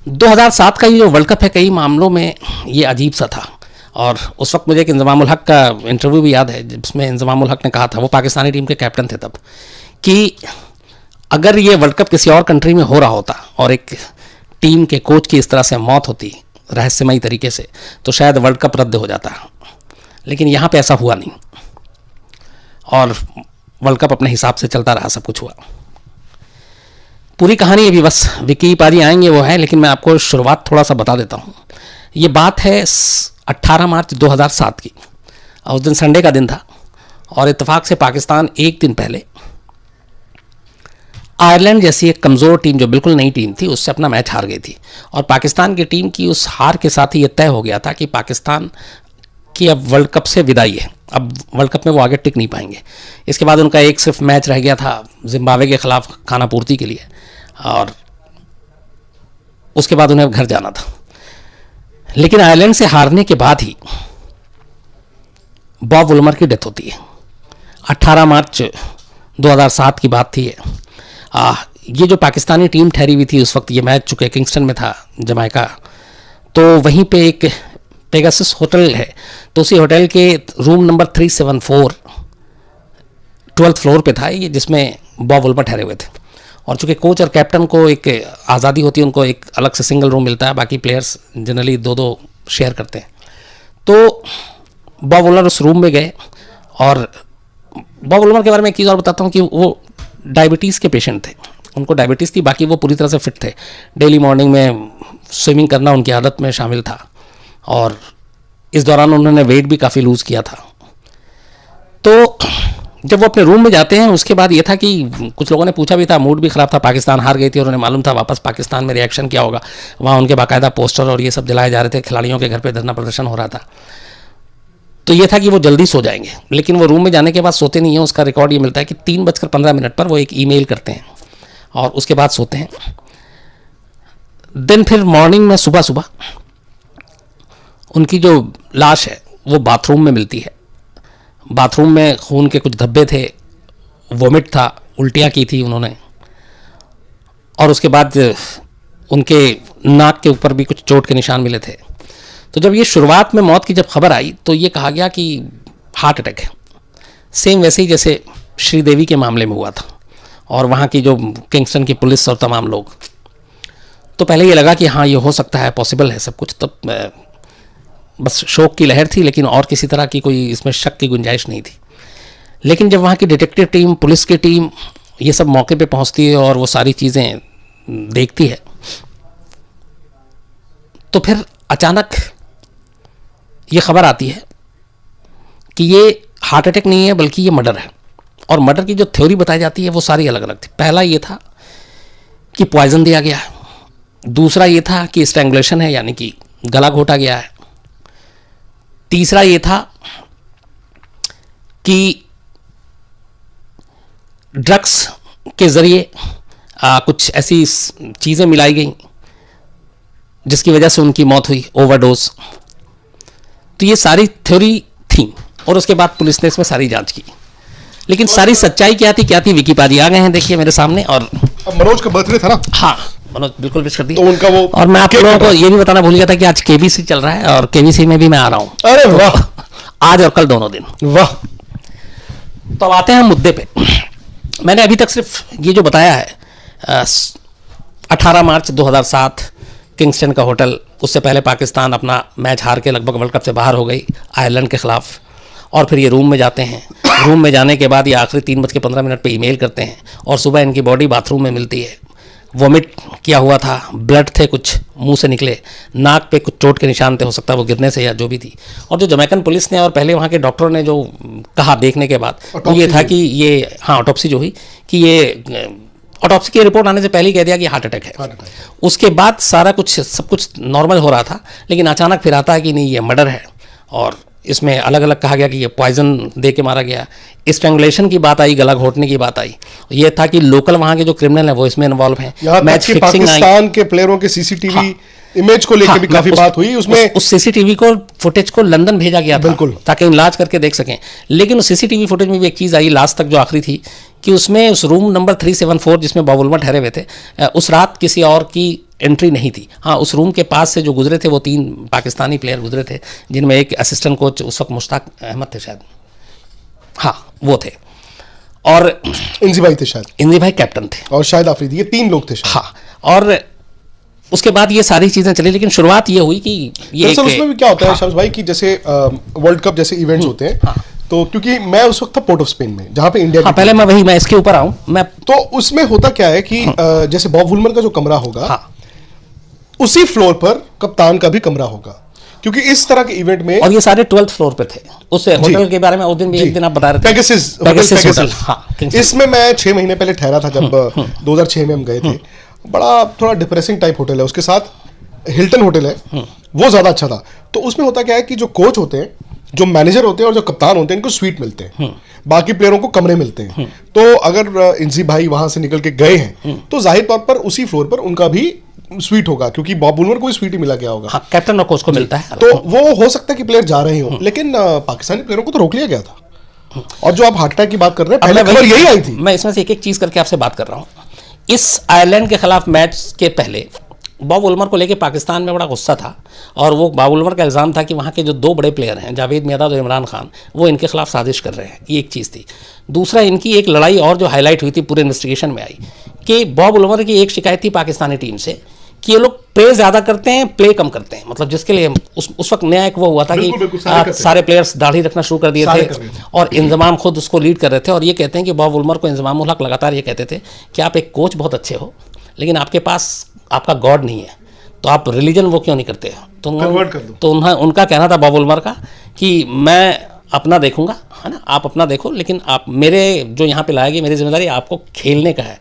2007 का ये जो वर्ल्ड कप है कई मामलों में ये अजीब सा था। और उस वक्त मुझे एक इंजमामुल हक का इंटरव्यू भी याद है जिसमें इंजमामुल हक ने कहा था, वो पाकिस्तानी टीम के कैप्टन थे तब, कि अगर ये वर्ल्ड कप किसी और कंट्री में हो रहा होता और एक टीम के कोच की इस तरह से मौत होती रहस्यमयी तरीके से, तो शायद वर्ल्ड कप रद्द हो जाता। लेकिन यहाँ पे ऐसा हुआ नहीं और वर्ल्ड कप अपने हिसाब से चलता रहा, सब कुछ हुआ। पूरी कहानी अभी बस विकी पाजी आएंगे वो है, लेकिन मैं आपको शुरुआत थोड़ा सा बता देता हूँ। ये बात है 18 मार्च 2007 की, और उस दिन संडे का दिन था और इत्तेफाक से पाकिस्तान एक दिन पहले आयरलैंड जैसी एक कमज़ोर टीम जो बिल्कुल नई टीम थी उससे अपना मैच हार गई थी। और पाकिस्तान की टीम की उस हार के साथ ही ये तय हो गया था कि पाकिस्तान की अब वर्ल्ड कप से विदाई है, अब वर्ल्ड कप में वो आगे टिक नहीं पाएंगे। इसके बाद उनका एक सिर्फ मैच रह गया था जिम्बाब्वे के खिलाफ खाना पूर्ति के लिए, और उसके बाद उन्हें घर जाना था। लेकिन आयरलैंड से हारने के बाद ही बॉब वुलमर की डेथ होती है। 18 मार्च 2007 की बात थी ये जो पाकिस्तानी टीम ठहरी हुई थी उस वक्त, ये मैच चुके किंगस्टन में था जमैका, तो वहीं पे एक पेगासस होटल है, तो उसी होटल के रूम नंबर 374 12th फ्लोर पे था ये, जिसमें बॉब वुलमर ठहरे हुए थे। और चूँकि कोच और कैप्टन को एक आज़ादी होती है, उनको एक अलग से सिंगल रूम मिलता है, बाकी प्लेयर्स जनरली दो शेयर करते हैं। तो बॉब वुलमर उस रूम में गए, और बॉब वुलमर के बारे में एक चीज़ और बताता हूँ कि वो डायबिटीज़ के पेशेंट थे, उनको डायबिटीज़ थी, बाकी वो पूरी तरह से फिट थे। डेली मॉर्निंग में स्विमिंग करना उनकी आदत में शामिल था, और इस दौरान उन्होंने वेट भी काफ़ी लूज़ किया था। तो जब वो अपने रूम में जाते हैं, उसके बाद ये था कि कुछ लोगों ने पूछा भी था, मूड भी ख़राब था, पाकिस्तान हार गई थी और उन्हें मालूम था वापस पाकिस्तान में रिएक्शन क्या होगा। वहाँ उनके बाकायदा पोस्टर और ये सब जलाए जा रहे थे, खिलाड़ियों के घर पे धरना प्रदर्शन हो रहा था। तो ये था कि वो जल्दी सो जाएंगे, लेकिन वो रूम में जाने के बाद सोते नहीं हैं। उसका रिकॉर्ड ये मिलता है कि 3:15 पर वो एक ईमेल करते हैं और उसके बाद सोते हैं। दिन फिर मॉर्निंग में सुबह उनकी जो लाश है वो बाथरूम में मिलती है। बाथरूम में खून के कुछ धब्बे थे, वोमिट था, उल्टियाँ की थी उन्होंने, और उसके बाद उनके नाक के ऊपर भी कुछ चोट के निशान मिले थे। तो जब ये शुरुआत में मौत की जब खबर आई तो ये कहा गया कि हार्ट अटैक है, सेम वैसे ही जैसे श्रीदेवी के मामले में हुआ था, और वहाँ की जो किंगस्टन की पुलिस और तमाम लोग। तो पहले ये लगा कि हाँ ये हो सकता है, पॉसिबल है सब कुछ, तब बस शोक की लहर थी, लेकिन और किसी तरह की कोई इसमें शक की गुंजाइश नहीं थी। लेकिन जब वहाँ की डिटेक्टिव टीम, पुलिस की टीम ये सब मौके पे पहुँचती है और वो सारी चीज़ें देखती है, तो फिर अचानक ये खबर आती है कि ये हार्ट अटैक नहीं है बल्कि ये मर्डर है। और मर्डर की जो थ्योरी बताई जाती है वो सारी अलग अलग थी। पहला ये था कि पॉइजन दिया गया है, दूसरा ये था कि स्ट्रैंगुलेशन है, यानी कि गला घोटा गया है, तीसरा ये था कि ड्रग्स के ज़रिए कुछ ऐसी चीज़ें मिलाई गई जिसकी वजह से उनकी मौत हुई, ओवरडोज। तो ये सारी थ्योरी थी, और उसके बाद पुलिस ने इसमें सारी जांच की। लेकिन सारी सच्चाई क्या थी विकी पाजी आ गए हैं, देखिए मेरे सामने। और अब मनोज का बर्थडे था ना? हाँ, मनोज बिल्कुल विश कर दिया। तो उनका वो, और मैं आप लोगों को ये भी बताना भूल गया था कि आज केबीसी चल रहा है, और केबीसी में भी मैं आ रहा हूँ। अरे वाह! आज और कल दोनों दिन। वाह! तो अब आते हैं मुद्दे पे। मैंने अभी तक सिर्फ ये जो बताया है 18 मार्च 2007 किंगस्टन का होटल, उससे पहले पाकिस्तान अपना मैच हार के लगभग वर्ल्ड कप से बाहर हो गई आयरलैंड के खिलाफ, और फिर ये रूम में जाते हैं। रूम में जाने के बाद ये आखिरी 3:15 पे ईमेल करते हैं, और सुबह इनकी बॉडी बाथरूम में मिलती है। वोमिट किया हुआ था, ब्लड थे कुछ मुंह से निकले, नाक पे कुछ चोट के निशान थे, हो सकता है वो गिरने से या जो भी थी। और जो जमैकन पुलिस ने और पहले वहाँ के डॉक्टरों ने जो कहा देखने के बाद, वो ये था कि ये, हाँ ऑटोप्सी जो हुई, कि ये ऑटोप्सी की रिपोर्ट आने से पहले ही कह दिया कि हार्ट अटैक है। उसके बाद सारा कुछ सब कुछ नॉर्मल हो रहा था, लेकिन अचानक फिर आता है कि नहीं ये मर्डर है, और इसमें अलग अलग कहा गया कि ये पॉइजन दे के मारा गया। स्ट्रैंगुलेशन की बात आई, गला घोटने की बात आई। ये था कि लोकल वहाँ के जो क्रिमिनल हैं वो इसमें इन्वॉल्व हैं। मैच फिक्सिंग, पाकिस्तान के प्लेयरों के सीसीटीवी इमेज को लेकर भी काफी बात हुई। उसमें उस सीसीटीवी को फुटेज को लंदन भेजा गया था, बिल्कुल, ताकि इलाज करके देख सकें। लेकिन उस सीसीटीवी फुटेज में भी एक चीज़ आई लास्ट तक जो आखिरी थी, कि उसमें उस रूम नंबर 374 जिसमें बॉब वुलमर ठहरे हुए थे, उस रात किसी और की एंट्री नहीं थी। हाँ, उस रूम के पास से जो गुजरे थे वो 3 पाकिस्तानी प्लेयर गुजरे थे, जिनमें एक असिस्टेंट कोच उस वक्त मुश्ताक अहमद थे शायद, हाँ वो थे, और इंजी भाई थे शायद, इंजी भाई कैप्टन थे, और शायद आफरीदी, ये 3 लोग थे शायद। हाँ, और उसके बाद ये सारी चीज़ें चली, लेकिन शुरुआत ये हुई कि ये दरअसल उसमें भी क्या होता है शम्स भाई कि जैसे वर्ल्ड कप जैसे इवेंट्स होते हैं, तो क्योंकि मैं उस वक्त था पोर्ट ऑफ स्पेन में जहाँ पे इंडिया हाँ, पहले मैं इसके ऊपर आऊँ मैं, तो उसमें होता क्या है कि जैसे बॉब वुलमर का जो कमरा होगा, हाँ, उसी फ्लोर पर कप्तान का भी कमरा होगा, क्योंकि इस तरह के इवेंट में, और ये सारे 12th फ्लोर पे थे। उस होटल के बारे में उस दिन भी एक दिन आप बता रहे थे, पेगासस होटल, हाँ, इसमें मैं 6 महीने पहले ठहरा था जब 2006 में हम गए थे। बड़ा थोड़ा डिप्रेसिंग टाइप होटल है, उसके साथ हिल्टन होटल है, वो ज्यादा अच्छा था। तो उसमें होता क्या है कि जो कोच होते हैं, जो मैनेजर होते हैं और जो कप्तान होते हैं, इनको स्वीट मिलते हैं, बाकी प्लेयरों को कमरे मिलते हैं। तो अगर इंजी भाई वहां से निकल के गए हैं तो जाहिर तौर पर उसी फ्लोर पर उनका भी स्वीट होगा, क्योंकि बॉब वुलमर को स्वीट ही मिला गया होगा। हाँ, कैप्टन और कोच को मिलता है। तो वो हो सकता है कि प्लेयर जा रहे हो, लेकिन पाकिस्तानी प्लेयरों को तो रोक लिया गया था। और जो आप हार्ट अटैक की बात कर रहे हैं, पहले खबर यही आई थी। मैं इसमें से एक चीज करके आपसे बात कर रहा हूँ। इस आयरलैंड के खिलाफ मैच के पहले बॉब वुलमर को लेके पाकिस्तान में बड़ा गुस्सा था, और वो बॉब वुलमर का इल्ज़ाम था कि वहाँ के जो 2 बड़े प्लेयर हैं, जावेद मियादाद और इमरान खान, वो इनके खिलाफ साजिश कर रहे हैं। ये एक चीज़ थी। दूसरा, इनकी एक लड़ाई और जो हाईलाइट हुई थी पूरे इन्वेस्टिगेशन में आई, कि बॉब वुलमर की एक शिकायत थी पाकिस्तानी टीम से कि ये लोग प्ले ज़्यादा करते हैं, प्ले कम करते हैं। मतलब जिसके लिए उस वक्त नया एक वो हुआ था कि सारे प्लेयर्स दाढ़ी रखना शुरू कर दिए थे, और इंजमाम खुद उसको लीड कर रहे थे। और ये कहते हैं कि बॉब वुलमर को इंजमामुल हक लगातार ये कहते थे कि आप एक कोच बहुत अच्छे हो, लेकिन आपके पास आपका गॉड नहीं है, तो आप रिलीजन वो क्यों नहीं करते? तो उनका कहना था बॉब वुलमर का कि मैं अपना देखूंगा, है ना, आप अपना देखो, लेकिन आप मेरे जो यहाँ पे लाएंगे, मेरी जिम्मेदारी आपको खेलने का है,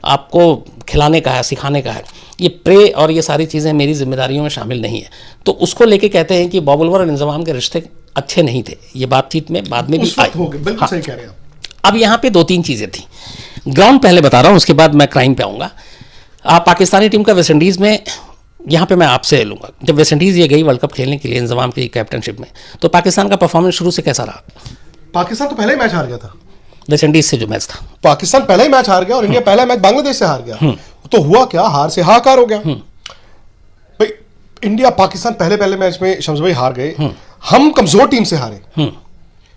आपको खिलाने का है, सिखाने का है। ये प्रे और ये सारी चीज़ें मेरी जिम्मेदारियों में शामिल नहीं है। तो उसको लेके कहते हैं कि बॉब वुलमर और इंजमाम के रिश्ते अच्छे नहीं थे। ये बातचीत में बाद में भी आई। बिल्कुल सही कह रहे हैं आप। अब यहाँ पे 2-3 चीज़ें थी। ग्राउंड पहले बता रहा हूँ, उसके बाद मैं क्राइम पे आऊँगा। आप पाकिस्तानी टीम का वेस्टइंडीज़ में, यहाँ पे मैं आपसे लूँगा, जब वेस्टइंडीज़ ये गई वर्ल्ड कप खेलने के लिए इंजमाम की कैप्टनशिप में, तो पाकिस्तान का परफॉर्मेंस शुरू से कैसा रहा? पाकिस्तान तो पहले ही मैच हार गया था, वेस्टइंडीज से जो मैच था। पाकिस्तान पहले ही मैच हार गया, और इंडिया पहला मैच बांग्लादेश से हार गया। तो हुआ क्या, हार से हाहाकार हो गया भाई। इंडिया पाकिस्तान पहले मैच में शम्स भाई हार गए, हम कमजोर टीम से हारे।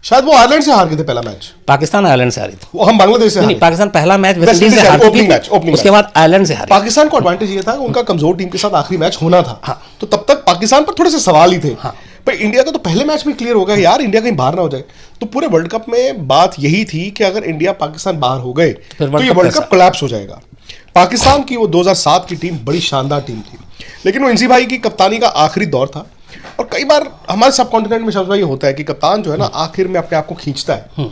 शायद वो आयरलैंड से हार गए थे पहला मैच, पाकिस्तान आयरलैंड से हारी थी, वो हम बांग्लादेश से हारे। पाकिस्तान पहला मैच वेस्टइंडीज से हारी थी, उसके बाद आयरलैंड से हारी। पाकिस्तान को एडवांटेज ये था कि उनका कमजोर टीम के साथ आखिरी मैच होना था, तो तब तक पाकिस्तान पर थोड़े से सवाल ही थे। पर इंडिया का तो पहले मैच में क्लियर हो गया यार, इंडिया कहीं बाहर ना हो जाए। तो पूरे वर्ल्ड कप में बात यही थी कि अगर इंडिया पाकिस्तान बाहर हो गए तो ये वर्ल्ड कप कोलैप्स हो जाएगा। पाकिस्तान की वो 2007 की टीम बड़ी शानदार टीम थी, लेकिन वो इंजी भाई की कप्तानी का आखिरी दौर था। और कई बार हमारे सब कॉन्टिनेंट में शब्द भाई होता है कि कप्तान जो है ना आखिर में अपने आप को खींचता है,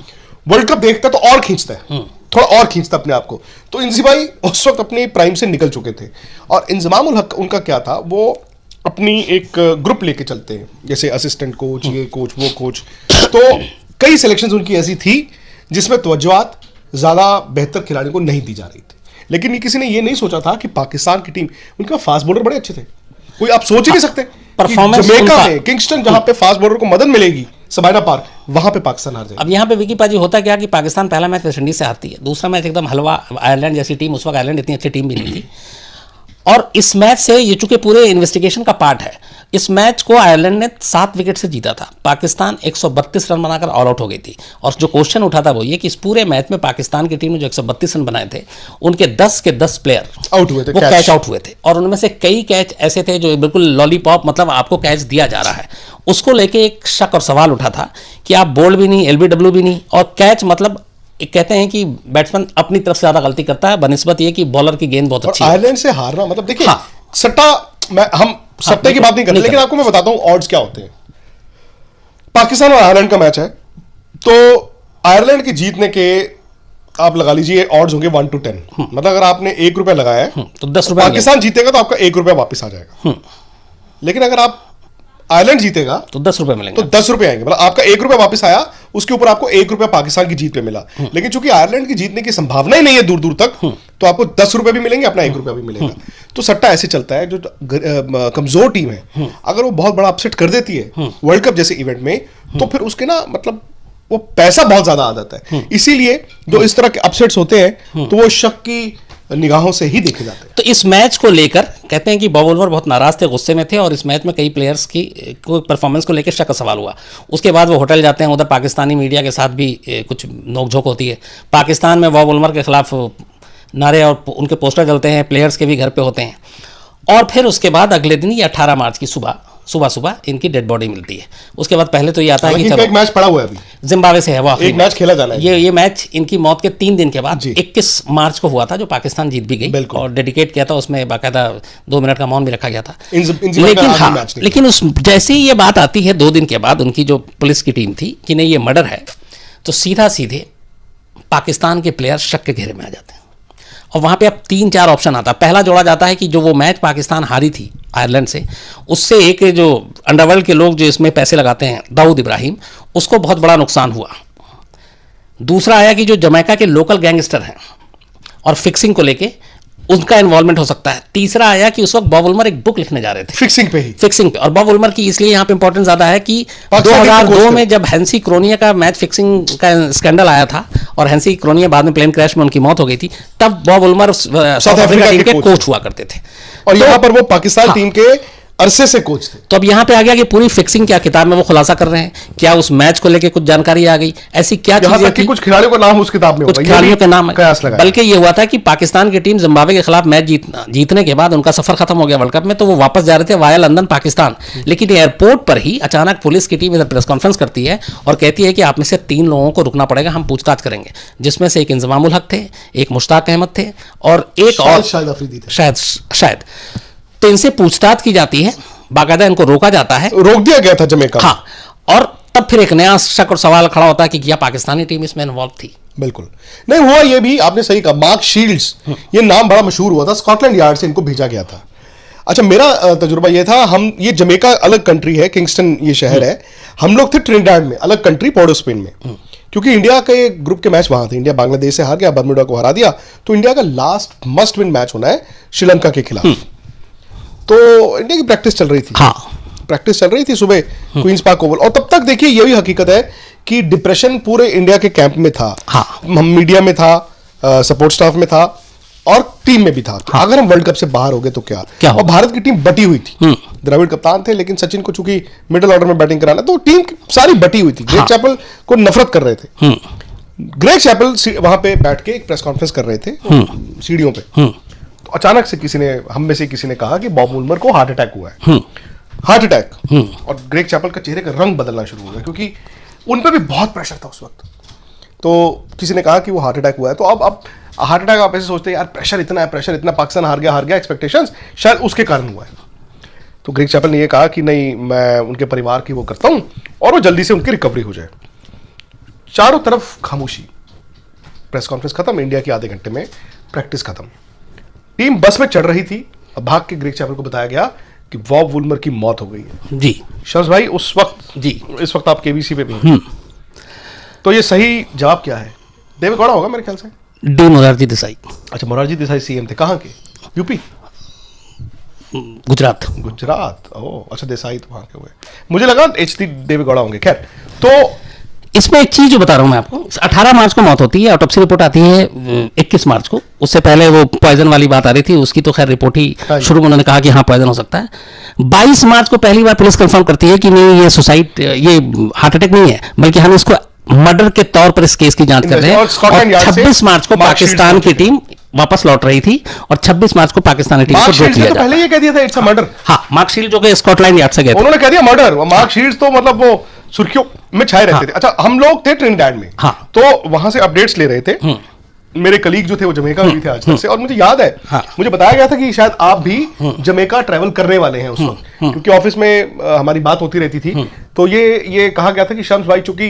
वर्ल्ड कप देखता है तो और खींचता है, थोड़ा और खींचता अपने आप को। तो इंजी भाई उस वक्त अपने प्राइम से निकल चुके थे, और इंजमामुल हक उनका क्या था, वो अपनी एक ग्रुप लेके चलते हैं, जैसे असिस्टेंट कोच, ये कोच, वो कोच। तो कई सिलेक्शंस उनकी ऐसी थी जिसमें तवज्जोआत ज्यादा बेहतर खिलाड़ियों को नहीं दी जा रही थी। लेकिन ये किसी ने ये नहीं सोचा था कि पाकिस्तान की टीम, उनके फास्ट बॉलर बड़े अच्छे थे, कोई आप सोच ही नहीं सकते परफॉर्मेंस। जमैका में किंगस्टन जहां पे फास्ट बॉलर को मदद मिलेगी, सबाइना पार्क, वहां पे पाकिस्तान हार जाएगा। अब यहाँ पे विकी पाजी होता क्या कि पाकिस्तान पहला मैच वेस्टइंडीज से हारती है, दूसरा मैच एकदम हलवा आयरलैंड जैसी टीम, उस वक्त आयरलैंड इतनी अच्छी टीम भी नहीं थी। और इस मैच से ये चूंकि पूरे इन्वेस्टिगेशन का पार्ट है, इस मैच को आयरलैंड ने 7 विकेट से जीता था। पाकिस्तान 132 रन बनाकर ऑल आउट हो गई थी। और जो क्वेश्चन उठा था वो ये कि इस पूरे मैच में पाकिस्तान की टीम ने जो 132 रन बनाए थे, उनके 10 के 10 प्लेयर आउट हुए थे, वो कैच आउट हुए थे। और उनमें से कई कैच ऐसे थे जो बिल्कुल लॉलीपॉप, मतलब आपको कैच दिया जा रहा है, उसको लेके एक शक और सवाल उठा था कि आप बोल्ड भी नहीं, LBW भी नहीं, और कैच मतलब कहते हैं कि बैट्समैन अपनी तरफ से ज्यादा गलती करता है बनिस्बत ये कि बॉलर की गेंद बहुत अच्छी है। आयरलैंड से हारना मतलब देखिए, सट्टा, हम सट्टे की बात नहीं कर रहे, लेकिन आपको मैं बताता हूं ऑड्स क्या होते हैं। पाकिस्तान और आयरलैंड का मैच है, तो आयरलैंड के जीतने के आप लगा लीजिए ऑड्स होंगे 1 to 10। मतलब अगर आपने ₹1 लगाया है तो 10 रुपए, पाकिस्तान जीतेगा तो आपका ₹1 वापस आ जाएगा। लेकिन अगर आप आयरलैंड जीतेगा तो 10 रुपए मिलेंगे, तो 10 रुपए आएंगे। मतलब आपका ₹1 वापस आया, उसके ऊपर आपको ₹1 पाकिस्तान की जीत पे मिला। लेकिन चूंकि आयरलैंड की जीतने की संभावना ही नहीं है दूर दूर तक, तो आपको ₹10 भी मिलेंगे, अपना ₹1 भी मिलेगा। तो सट्टा ऐसे चलता है। जो कमजोर टीम है, अगर वो बहुत बड़ा अपसेट कर देती है वर्ल्ड कप जैसे इवेंट में, तो फिर उसके ना मतलब वो पैसा बहुत ज्यादा आ जाता है। इसीलिए जो इस तरह के अपसेट्स होते हैं, तो वो शक की निगाहों से ही देखे जाते हैं। तो इस मैच को लेकर कहते हैं कि बॉब वुलमर बहुत नाराज थे, गुस्से में थे, और इस मैच में कई प्लेयर्स की को परफॉर्मेंस को लेकर शक का सवाल हुआ। उसके बाद वो होटल जाते हैं, उधर पाकिस्तानी मीडिया के साथ भी कुछ नोकझोंक होती है। पाकिस्तान में बॉब वुलमर के खिलाफ नारे और उनके पोस्टर जलते हैं, प्लेयर्स के भी घर पे होते हैं। और फिर उसके बाद अगले दिन ये 18 मार्च की सुबह इनकी डेड बॉडी मिलती है। उसके बाद पहले तो ये आता है कि चलो एक मैच पड़ा हुआ है अभी, जिम्बाब्वे से है वो, एक मैच खेला जाना है। ये मैच इनकी मौत के 3 दिन के बाद 21 मार्च को हुआ था, जो पाकिस्तान जीत भी गई और डेडिकेट किया था। उसमें बाकायदा 2 मिनट का मौन भी रखा गया था। लेकिन हाँ, लेकिन उस जैसे ही ये बात आती है 2 दिन के बाद, उनकी जो पुलिस की टीम थी कि नहीं ये मर्डर है, तो सीधे पाकिस्तान के प्लेयर शक के घेरे में आ जाते हैं। और वहाँ पे अब 3-4 ऑप्शन आता है। पहला जोड़ा जाता है कि जो वो मैच पाकिस्तान हारी थी आयरलैंड से, उससे एक जो अंडरवर्ल्ड के लोग जो इसमें पैसे लगाते हैं, दाऊद इब्राहिम, उसको बहुत बड़ा नुकसान हुआ। दूसरा आया कि जो जमैका के लोकल गैंगस्टर हैं और फिक्सिंग को लेके उनका इन्वॉल्वमेंट हो सकता है। तीसरा आया कि उस वक्त बॉब वुलमर एक बुक लिखने जा रहे थे फिक्सिंग पे। और बॉब वुलमर की इसलिए यहाँ पे इंपॉर्टेंस ज्यादा है कि 2002 में जब हैंसी क्रोनिया का मैच फिक्सिंग का स्कैंडल आया था और हैंसी क्रोनिया बाद में प्लेन क्रैश में उनकी मौत हो गई थी, तब Bob Woolmer south Africa team के कोच हुआ करते थे और यहाँ पर वो पाकिस्तान टीम के अरसे से कोच थे। तो अब यहाँ पे आ गया कि पूरी फिक्सिंग क्या किताब में वो खुलासा कर रहे हैं, क्या उस मैच को लेके कुछ जानकारी आ गई, ऐसी क्या चीजें थी, कुछ खिलाड़ियों का नाम उस किताब में, कुछ खिलाड़ियों के नाम, बल्कि ये हुआ था कि पाकिस्तान की टीम जिम्बाब्वे के खिलाफ मैच जीतने के बाद उनका सफर खत्म हो गया वर्ल्ड कप में, तो वो वापस जा रहे थे वाया लंदन पाकिस्तान। लेकिन एयरपोर्ट पर ही अचानक पुलिस की टीम इधर प्रेस कॉन्फ्रेंस करती है और कहती है कि आप में से 3 लोगों को रुकना पड़ेगा, हम पूछताछ करेंगे, जिसमें से एक इंजमामुल हक थे, एक मुश्ताक अहमद थे और एक और शायद अफरीदी थे, शायद। तो इनसे पूछताछ की जाती है, बाकायदा इनको रोका जाता है, रोक दिया गया था जमैका। हाँ, और तब फिर एक नया शक और सवाल खड़ा होता है कि क्या पाकिस्तानी टीम इसमें इन्वॉल्व थी। बिल्कुल नहीं हुआ। ये भी आपने सही कहा, मार्क शील्ड्स, ये नाम बड़ा मशहूर हुआ था, स्कॉटलैंड यार्ड से इनको भेजा गया था। अच्छा, मेरा तजुर्बा ये था, हम ये जमैका अलग कंट्री है, किंगस्टन ये शहर है, हम लोग थे ट्रिनिडाड में, अलग कंट्री, पोर्ट ऑफ स्पेन में, क्योंकि इंडिया के ग्रुप के मैच वहां थे। इंडिया बांग्लादेश से हार गया, बर्मुडा को हरा दिया, तो इंडिया का लास्ट मस्ट विन मैच होना है श्रीलंका के खिलाफ। तो इंडिया की प्रैक्टिस चल रही थी, प्रैक्टिस चल रही थी सुबह क्वींस पार्क ओवल, और तब तक देखिए ये भी हकीकत है कि डिप्रेशन पूरे इंडिया के कैंप में था, मीडिया में था, सपोर्ट स्टाफ में था और टीम में भी था। अगर हम वर्ल्ड कप से बाहर हो गए तो क्या और भारत की टीम बटी हुई थी। द्रविड़ कप्तान थे, लेकिन सचिन को चूंकि मिडिल ऑर्डर में बैटिंग कराना, तो टीम सारी बटी हुई थी। ग्रेग चैपल को नफरत कर रहे थे। ग्रेग चैपल वहां पे बैठ के एक प्रेस कॉन्फ्रेंस कर रहे थे सीढ़ियों पे, तो अचानक से हम में से किसी ने कहा कि बॉब वुलमर को हार्ट अटैक हुआ है, हार्ट अटैक। और ग्रेग चैपल का चेहरे का रंग बदलना शुरू हो गया, क्योंकि उन पर भी बहुत प्रेशर था उस वक्त। तो किसी ने कहा कि वो हार्ट अटैक हुआ है। तो अब हार्ट अटैक आप ऐसे सोचते हैं, यार प्रेशर इतना है, प्रेशर इतना, पाकिस्तान हार गया, एक्सपेक्टेशंस, शायद उसके कारण हुआ है। तो ग्रेग चैपल ने ये कहा कि नहीं, मैं उनके परिवार की वो करता हूं और वो जल्दी से उनकी रिकवरी हो जाए। चारों तरफ खामोशी, प्रेस कॉन्फ्रेंस खत्म, इंडिया की आधे घंटे में प्रैक्टिस खत्म, टीम बस में चढ़ रही थी। अब भाग के ग्रेग चैपल को बताया गया कि बॉब वुलमर की मौत हो गई है। जी शम्स भाई, उस वक्त इस वक्त आप केबीसी पे भी हैं, तो ये सही जवाब क्या है? देवे गौड़ा होगा मेरे ख्याल से, डी मोरारजी देसाई। अच्छा, मोरारजी देसाई सीएम थे, कहाँ के? यूपी, गुजरात। ओह अच्छा, देसाई तो वहां के हुए, मुझे लगा एचडी देवे गौड़ा होंगे। खैर, तो इसमें एक चीज जो बता रहा हूं मैं आपको, 18 मार्च को मौत होती है, ऑटोप्सी रिपोर्ट आती है 21 मार्च को। उससे पहले वो पॉइजन वाली बात आ रही थी, उसकी तो खैर रिपोर्ट ही शुरू में उन्होंने कहा कि हाँ पॉइजन हो सकता है। 22 मार्च को पहली बार पुलिस कंफर्म करती है कि नहीं, ये हार्ट अटैक नहीं है, बल्कि हम इसको मर्डर के तौर पर इस केस की जांच कर रहे हैं। और 26 मार्च को पाकिस्तान की टीम वापस लौट रही थी और 26 मार्च को पाकिस्तानी टीम को रोक लिया जाता है। पहले ये कह दिया था इट्स अ मर्डर। हाँ, मार्क शील्ड जो कि स्कॉटलैंड यार्ड से गए थे, उन्होंने कह दिया मर्डर। मार्क शील्ड तो मतलब वो सुर्खियों में छाए रहते थे। अच्छा, हम लोग थे ट्रिनिडाड में, तो वहां से अपडेट्स ले रहे थे। मेरे कलीग जो थे वो जमैका में भी थे आजकल से, और मुझे याद है, मुझे बताया गया था कि शायद आप भी जमैका ट्रैवल करने वाले हैं उस वक्त, क्योंकि ऑफिस में हमारी बात होती रहती थी। तो ये कहा गया था कि शम्स भाई, चूंकि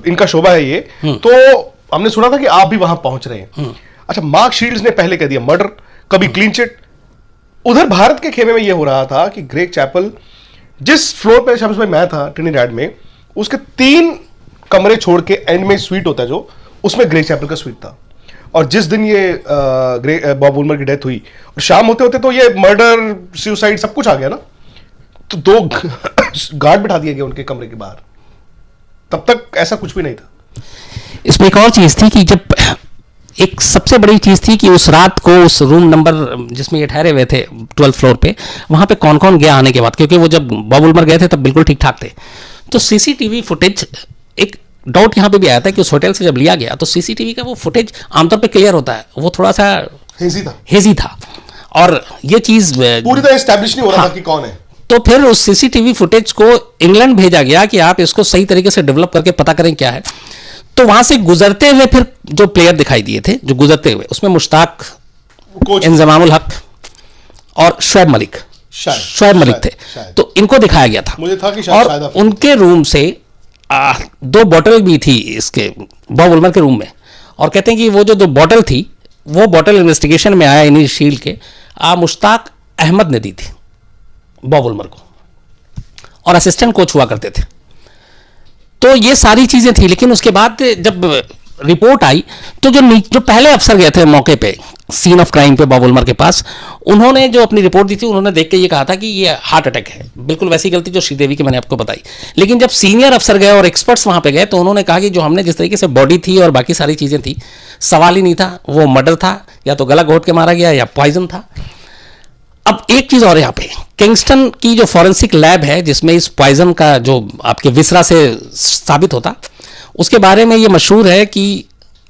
इनका शोभा है ये, तो हमने सुना था कि आप भी वहां पहुंच रहे हैं। अच्छा, मार्क शील्ड्स ने पहले कह दिया मर्डर, कभी क्लीन चिट। उधर भारत के खेमे में यह हो रहा था कि ग्रेग चैपल, जिस फ्लोर पे शम्स भाई मैं था ट्रिनिडाड में, उसके 3 कमरे छोड़ के एंड में स्वीट होता है जो, उसमें ग्रेग चैपल का स्वीट था। और जिस दिन ये बॉब वुलमर की डेथ हुई और शाम होते होते तो ये मर्डर, सुसाइड सब कुछ आ गया ना, तो 2 गार्ड बिठा दिए गए उनके कमरे के बाहर। तब तक ऐसा कुछ भी नहीं था। इसमें एक और चीज थी कि जब एक सबसे बड़ी चीज़ थी कि उस रात को उस रूम नंबर जिसमें ये ठहरे हुए थे 12th फ्लोर पे, वहाँ पे कौन कौन गया आने के बाद, क्योंकि वो जब बॉब वुलमर गए थे तब बिल्कुल ठीक ठाक थे। तो सीसीटीवी फुटेज, एक डाउट यहाँ पे भी आया था कि उस होटल से जब लिया गया तो सीसीटीवी का वो फुटेज आमतौर पे क्लियर होता है, वो थोड़ा सा हेजी था और ये चीज़ पूरी तरह एस्टैब्लिश नहीं हो रहा था कि कौन है। तो फिर उस सीसीटीवी फुटेज को इंग्लैंड भेजा गया कि आप इसको सही तरीके से डेवलप करके पता करें क्या है। तो वहां से गुजरते हुए फिर जो प्लेयर दिखाई दिए थे, जो गुजरते हुए, उसमें मुश्ताक, इंजमामुल हक और शोएब मलिक थे। तो इनको दिखाया गया था, मुझे था कि और उनके रूम से 2 बॉटल भी थी इसके बॉब वुलमर के रूम में, और कहते हैं कि वो जो 2 बॉटल थी, वो बॉटल इन्वेस्टिगेशन में आया इन्हीं शील के मुश्ताक अहमद ने दी थी बॉब वुलमर को, और असिस्टेंट कोच हुआ करते थे। तो ये सारी चीजें थी। लेकिन उसके बाद जब रिपोर्ट आई तो जो पहले अफसर गए थे मौके पे, सीन ऑफ क्राइम पे बॉब वुलमर के पास, उन्होंने जो अपनी रिपोर्ट दी थी, उन्होंने देख के ये कहा था कि ये हार्ट अटैक है, बिल्कुल वैसी गलती जो श्रीदेवी की मैंने आपको बताई। लेकिन जब सीनियर अफसर गए और एक्सपर्ट्स वहां पे गए तो उन्होंने कहा कि जो हमने जिस तरीके से बॉडी थी और बाकी सारी चीजें थी, सवाल ही नहीं था, वो मर्डर था, या तो गला घोट के मारा गया या पॉइजन था। अब एक चीज और, यहाँ पे किंगस्टन की जो फॉरेंसिक लैब है जिसमें इस पॉइजन का जो आपके विसरा से साबित होता, उसके बारे में ये मशहूर है कि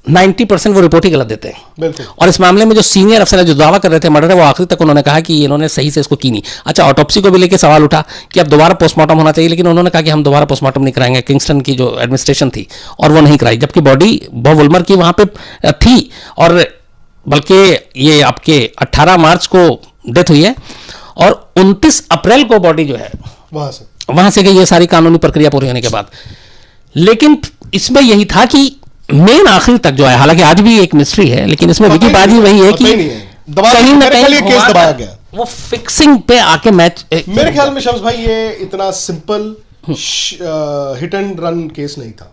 90% वो रिपोर्ट ही गलत देते हैं। और इस मामले में जो सीनियर अफसर है जो दावा कर रहे थे मर्डर है, वो आखिरी तक उन्होंने कहा कि इन्होंने सही से इसको की नहीं। अच्छा, ऑटोप्सी को भी लेकर सवाल उठा कि अब दोबारा पोस्टमार्टम होना चाहिए, लेकिन उन्होंने कहा कि हम दोबारा पोस्टमार्टम नहीं कराएंगे, किंगस्टन की जो एडमिनिस्ट्रेशन थी और वो नहीं कराई, जबकि बॉडी बॉब वुलमर की वहां पे थी। और बल्कि ये आपके 18 मार्च को डेथ हुई है और 29 अप्रैल को बॉडी जो है वहां से गई, ये सारी कानूनी प्रक्रिया पूरी होने के बाद। लेकिन इसमें यही था कि मेन आखिर तक जो है, हालांकि आज भी एक मिस्ट्री है, लेकिन इसमें विकी बाजी वही है कि कहीं ना कहीं केस दबाया गया, वो फिक्सिंग पे आके मैच। मेरे ख्याल में शम्स भाई ये इतना simple hit and run case नहीं था,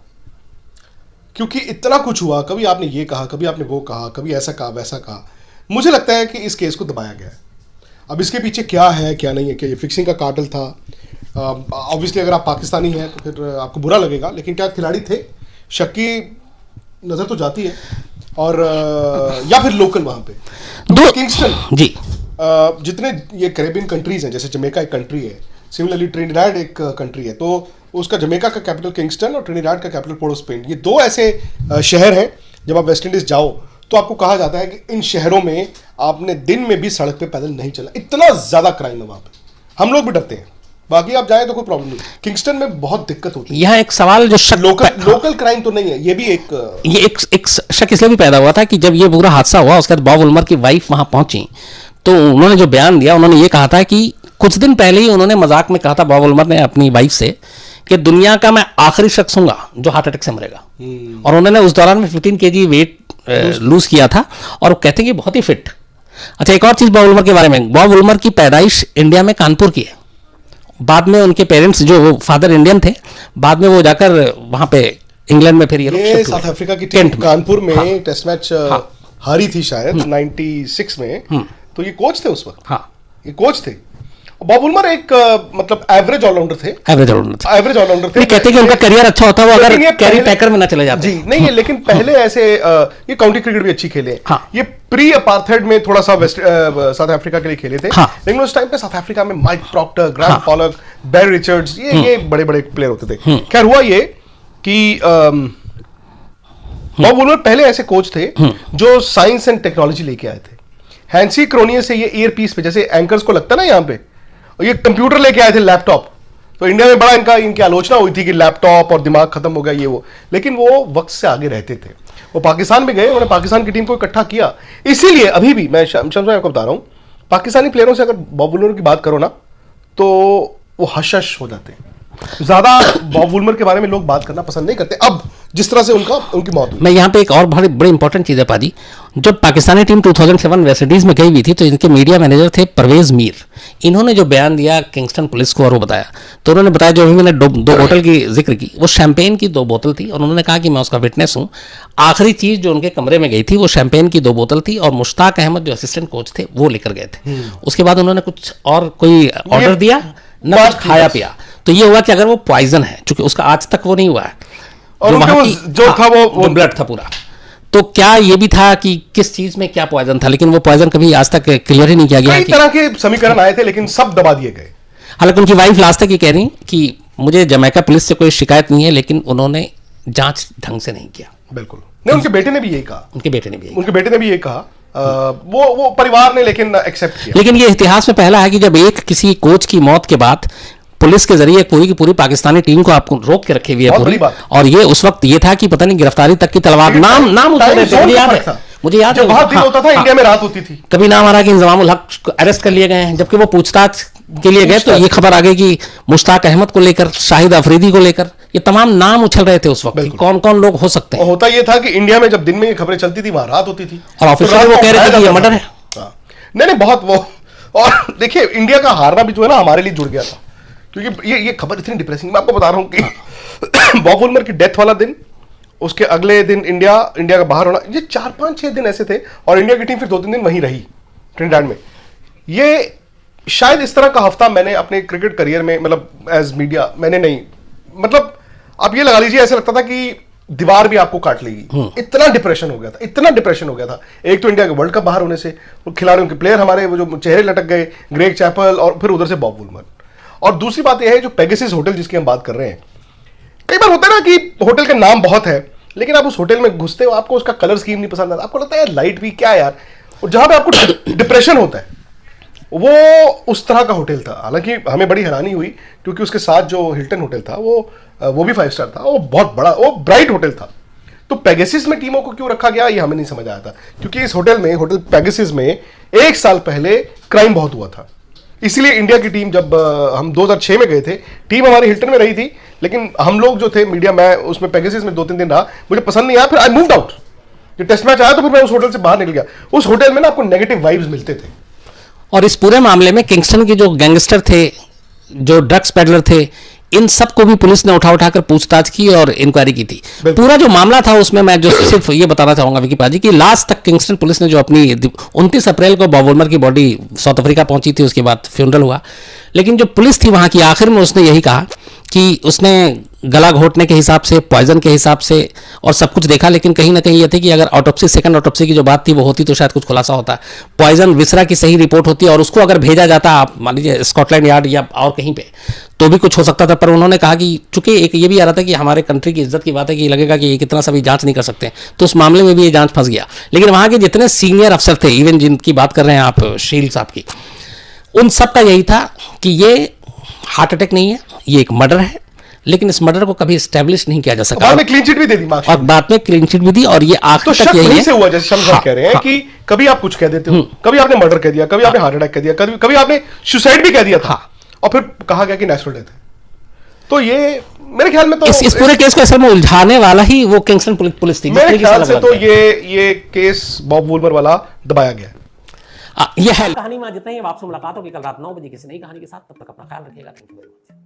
क्योंकि इतना कुछ हुआ, कभी आपने ये कहा, कभी आपने वो कहा, कभी ऐसा कहा वैसा कहा। मुझे लगता है कि इस केस को दबाया गया है। अब इसके पीछे क्या है क्या नहीं है, क्या ये फिक्सिंग का कार्टल था? ऑब्वियसली अगर आप पाकिस्तानी हैं तो फिर आपको बुरा लगेगा, लेकिन क्या खिलाड़ी थे? शक की नजर तो जाती है। और या फिर लोकल वहां पे तो किंगस्टन जी, जितने ये कैरेबियन कंट्रीज हैं, जैसे जमैका एक कंट्री है, सिमिलरली ट्रिनिडाड एक कंट्री है, तो उसका जमैका का कैपिटल किंगस्टन और ट्रिनिडाड का कैपिटल पोर्ट ऑफ स्पेन, ये 2 ऐसे शहर हैं। जब आप वेस्ट इंडीज जाओ तो आपको कहा जाता है कि इन शहरों में आपने दिन में भी सड़क पे पैदल नहीं चला, इतना ज्यादा क्राइम है वहां पे। हम लोग भी डरते हैं, बाकी आप जाएं तो कोई प्रॉब्लम नहीं। किंगस्टन में बहुत दिक्कत होती है। यहाँ एक सवाल जो शक, लोकल क्राइम तो नहीं है, ये भी एक शक इसलिए भी पैदा हुआ था कि जब ये पूरा हादसा हुआ उसके बाद बॉब वुलमर की वाइफ वहां पहुंची तो उन्होंने जो बयान दिया, उन्होंने ये कहा था कि कुछ दिन पहले ही उन्होंने मजाक में कहा था बॉब वुलमर ने अपनी वाइफ से कि दुनिया का मैं आखिरी शख्स हूंगा जो हार्ट अटैक से मरेगा। और उन्होंने उस दौरान में 15 kg वेट लूज किया था और कहते हैं कि बहुत ही फिट। अच्छा, एक और चीज बॉब वुलमर के बारे में, बॉब वुलमर की पैदाइश इंडिया में कानपुर की है। बाद में उनके पेरेंट्स जो फादर इंडियन थे, बाद में वो जाकर वहां पे इंग्लैंड में फिर ये साउथ अफ्रीका की टीम कानपुर में टेस्ट मैच हारी थी शायद 96 में, तो ये कोच थे उस वक्त। हाँ, ये कोच थे। बॉब वुलमर एक मतलब एवरेज ऑलराउंडर थे। एवरेज ऑलराउंडर थे। कहते हैं कि उनका करियर अच्छा होता वो अगर कैरी पैकर में ना चले जाते। जी नहीं है, लेकिन पहले ऐसे ये काउंटी क्रिकेट भी अच्छी खेले। हाँ। ये प्री अपार्थाइड में थोड़ा सा साउथ अफ्रीका के लिए खेले थे। हाँ। लेकिन उस टाइम पे साउथ अफ्रीका में माइक प्रॉक्टर, ग्रांट पॉलक, बैर रिचर्ड्स, ये बड़े बड़े प्लेयर होते थे। खैर हुआ ये कि बॉब वुलमर पहले ऐसे कोच थे जो साइंस एंड टेक्नोलॉजी लेके आए थे। हैंसी क्रोनिया से ये ईयर पीस पे, जैसे एंकर्स को लगता है ना यहाँ पे, ये कंप्यूटर लेके आए थे, लैपटॉप। तो इंडिया में बड़ा इनकी आलोचना हुई थी कि लैपटॉप और दिमाग खत्म हो गया ये वो, लेकिन वो वक्त से आगे रहते थे। वो पाकिस्तान में गए, उन्होंने पाकिस्तान की टीम को इकट्ठा किया। इसीलिए अभी भी मैं शम्स भाई आपको बता रहा हूं, पाकिस्तानी प्लेयरों से अगर बॉब वुलमर की बात करो ना तो वो हश हो जाते हैं। ज्यादा बॉब वुलमर के बारे में लोग बात करना पसंद नहीं करते अब, जिस तरह से उनकी मौत हुई। मैं यहाँ पे एक और बड़ी इंपॉर्टेंट चीज है पाजी, जब पाकिस्तानी टीम 2007 वेस्ट इंडीज में गई हुई थी तो इनके मीडिया मैनेजर थे परवेज मीर। इन्होंने जो बयान दिया किंगस्टन पुलिस को और वो बताया, तो उन्होंने बताया जो भी मैंने दो बोतल की जिक्र की, वो शैंपेन की 2 बोतल थी और उन्होंने कहा कि मैं उसका विटनेस हूँ। आखिरी चीज जो उनके कमरे में गई थी वो शैंपेन की 2 बोतल थी और मुश्ताक अहमद जो असिस्टेंट कोच थे वो लेकर गए थे। उसके बाद उन्होंने कुछ और कोई ऑर्डर दिया ना कुछ खाया पिया। तो ये हुआ कि अगर वो पॉइजन है, चूंकि उसका आज तक वो नहीं हुआ है, और जो था वो ब्लड था पूरा, तो क्या ये भी था कि किस चीज में क्या पॉइजन था, लेकिन वो पॉइजन कभी आज तक क्लियर ही नहीं किया गया। कई तरह के समीकरण आए थे लेकिन सब दबा दिए गए। हालांकि उनकी वाइफ लास्ट तक ये कह रही कि मुझे जमैका पुलिस से कोई शिकायत नहीं है, लेकिन उन्होंने जांच ढंग से नहीं किया। बिल्कुल नहीं, उनके बेटे ने भी यही कहा। उनके बेटे ने भी यही कहा। वो परिवार ने लेकिन एक्सेप्ट किया। लेकिन ये इतिहास में पहला है कि जब एक किसी कोच की मौत के बाद पुलिस के जरिए पूरी की पूरी पाकिस्तानी टीम को आपको रोक के रखे हुए है पूरी, और ये उस वक्त ये था कि पता नहीं गिरफ्तारी तक की तलवार। नाम मुझे याद है बहुत दिन होता था, इंडिया में रात होती थी। कभी नाम आ रहा कि इंजमामुल हक अरेस्ट कर लिए गए हैं, जबकि वो पूछताछ के लिए गए तो ये खबर आ गई कि मुश्ताक अहमद को लेकर, शाहिद अफरीदी को लेकर, ये तमाम नाम उछल रहे थे उस वक्त, कौन कौन लोग हो सकते हैं। होता ये था कि इंडिया में जब दिन में ये खबरें चलती थी वहां रात होती थी, और ऑफिशियल वो कह रहे थे कि ये मर्डर है। नहीं बहुत वो। और देखिए इंडिया का हारना भी जो है ना हमारे लिए जुड़ गया था, क्योंकि ये खबर इतनी डिप्रेसिंग। मैं आपको बता रहा हूं कि बॉब वुलमर की डेथ वाला दिन, उसके अगले दिन इंडिया का बाहर होना, ये 4-5-6 दिन ऐसे थे, और इंडिया की टीम फिर 2-3 दिन वहीं रही ट्रिनिडाड में। ये शायद इस तरह का हफ्ता मैंने अपने क्रिकेट करियर में, मतलब एज मीडिया मैंने नहीं, मतलब आप ये लगा लीजिए ऐसा लगता था कि दीवार भी आपको काट लेगी। इतना डिप्रेशन हो गया था। एक तो इंडिया के वर्ल्ड कप बाहर होने से, खिलाड़ियों के प्लेयर हमारे वो जो चेहरे लटक गए, ग्रेग चैपल, और फिर उधर से बॉब वुलमर। और दूसरी बात यह है जो पेगासस होटल जिसकी हम बात कर रहे हैं, कई बार होता है ना कि होटल का नाम बहुत है लेकिन आप उस होटल में घुसते हो, आपको उसका कलर स्कीम नहीं पसंद आता, आपको लगता है यार लाइट भी क्या यार, और जहां पे आपको डिप्रेशन होता है वो उस तरह का होटल था। हालांकि हमें बड़ी हैरानी हुई क्योंकि उसके साथ जो हिल्टन होटल था वो भी 5 स्टार था, वो बहुत बड़ा, वो ब्राइट होटल था। तो पेगासस में टीमों को क्यों रखा गया ये हमें नहीं समझ आया था, क्योंकि इस होटल पेगासस में 1 साल पहले क्राइम बहुत हुआ था। इसलिए इंडिया की टीम, जब हम 2006 में गए थे, टीम हमारी हिल्टन में रही थी, लेकिन हम लोग जो थे मीडिया, मैं उसमें पेगासस में 2-3 दिन रहा, मुझे पसंद नहीं आया, फिर आई मूव्ड आउट। जब टेस्ट मैच आया तो फिर मैं उस होटल से बाहर निकल गया। उस होटल में ना आपको नेगेटिव वाइब्स मिलते थे। और इस पूरे मामले में किंगस्टन के जो गैंगस्टर थे, जो ड्रग्स पेडलर थे, इन सब को भी पुलिस ने उठाकर पूछताछ की और इंक्वायरी की थी। पूरा जो मामला था उसमें मैं जो सिर्फ ये बताना चाहूंगा विकी पाजी कि लास्ट तक किंगस्टन पुलिस ने जो अपनी 29 अप्रैल को बॉब वुलमर की बॉडी साउथ अफ्रीका पहुंची थी, उसके बाद फ्यूनरल हुआ, लेकिन जो पुलिस थी वहां की आखिर में उसने यही कहा कि उसने गला घोटने के हिसाब से, पॉइजन के हिसाब से और सब कुछ देखा, लेकिन कहीं ना कहीं ये थे कि अगर ऑटोप्सी, सेकंड ऑटोप्सी की जो बात थी वो होती तो शायद कुछ खुलासा होता। पॉइजन विसरा की सही रिपोर्ट होती और उसको अगर भेजा जाता, आप मान लीजिए स्कॉटलैंड यार्ड या और कहीं पे, तो भी कुछ हो सकता था। पर उन्होंने कहा कि चूंकि एक ये भी आ रहा था कि हमारे कंट्री की इज्जत की बात है कि लगेगा कि ये कितना सा भी जांच नहीं कर सकते, तो उस मामले में भी ये जांच फंस गया। लेकिन वहां के जितने सीनियर अफसर थे, इवन जिनकी बात कर रहे हैं आप शील साहब की, उन सब का यही था कि ये हार्ट अटैक नहीं है, ये एक मर्डर है, लेकिन इस मर्डर को कभी एस्टेब्लिश नहीं किया जा सका। बाद में क्लीन चिट भी दे दी, और बाद में क्लीन चिट भी दी, और ये आखिर तो तक यही है। से हुआ, जैसे शम्स कह रहे हैं कि कभी आप कुछ कह देते हो, कभी आपने मर्डर कह दिया, कभी आपने हार्ट अटैक कह दिया, कभी आपने सुसाइड भी कह दिया था, और फिर कहा गया कि नेचुरल डेथ है। तो ये मेरे ख्याल में तो इस पूरे केस को असल में उलझाने वाला ही वो किंगस्टन पुलिस थी। मेरे ख्याल से तो ये केस बॉब वुलमर वाला दबाया गया। ये है कहानी में जितना ही। अब आपसे मुलाकात होगी कल रात 9 बजे किसी नई कहानी के साथ। तब तक अपना ख्याल रखिएगा। Thank you very much.